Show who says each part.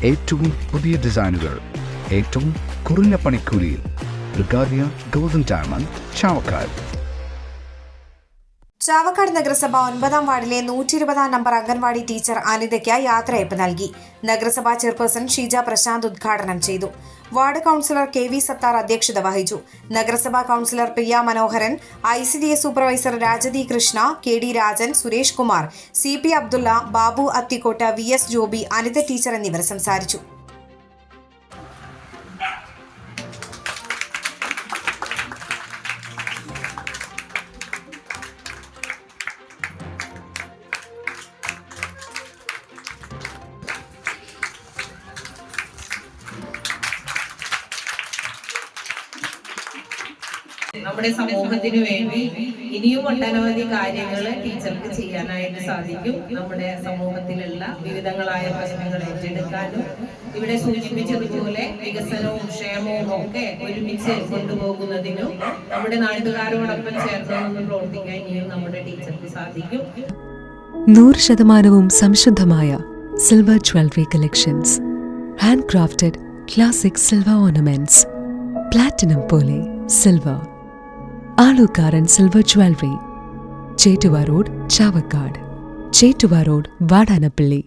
Speaker 1: ഏറ്റവും പുതിയ ഡിസൈനുകൾ ഏറ്റവും കുറഞ്ഞ പണിക്കൂലിയിൽ. ബ്രിഗാദിയ ഗോൾഡൻ ഡയമണ്ട്, ചാവക്കാട്.
Speaker 2: ചാവക്കാട് നഗരസഭ 9-ാം വാർഡിലെ 120-ാം നമ്പർ അംഗൻവാടി ടീച്ചർ അനിതയ്ക്ക് യാത്രയയപ്പ് നൽകി. നഗരസഭാ ചെയർപേഴ്സൺ ഷീജ പ്രശാന്ത് ഉദ്ഘാടനം ചെയ്തു. Ward councillor K V. സത്താർ അധ്യക്ഷത വഹിച്ചു. നഗരസഭാ councillor Priya Manoharan, ICDS supervisor Rajathi Krishna, K D. Rajan, Suresh Kumar, CP Abdulla, Babu Athikkot, VS Joby, Anitha teacher എന്നിവർ സംസാരിച്ചു.
Speaker 3: നമ്മുടെ സമൂഹത്തിന് വേണ്ടി ഇനിയും ഒട്ടനവധി കാര്യങ്ങൾ ടീച്ചർക്ക് ചെയ്യാനായിട്ട് സാധിക്കും. നമ്മുടെ സമൂഹത്തിലുള്ള വിവിധങ്ങളായ പ്രശ്നങ്ങൾ ഏറ്റെടുക്കാനും ഇവിടെ സൂചിപ്പിച്ചതുപോലെ വികസനവും ക്ഷേമവും ഒക്കെ ഒരുമിച്ച് കൊണ്ടുപോകുന്നതിനും നമ്മുടെ നാട്ടുകാരോടൊപ്പം ചേർന്ന് പ്രവർത്തിക്കാൻ ഇനിയും നമ്മുടെ ടീച്ചർക്ക് സാധിക്കും.
Speaker 4: 100% സംശുദ്ധമായ silver jewellery collections, hand crafted classic silver ornaments, platinum പോലെ silver. Alukkaran silver jewellery, Chettuva road, Chavakkad. Chettuva road, Vadanappally.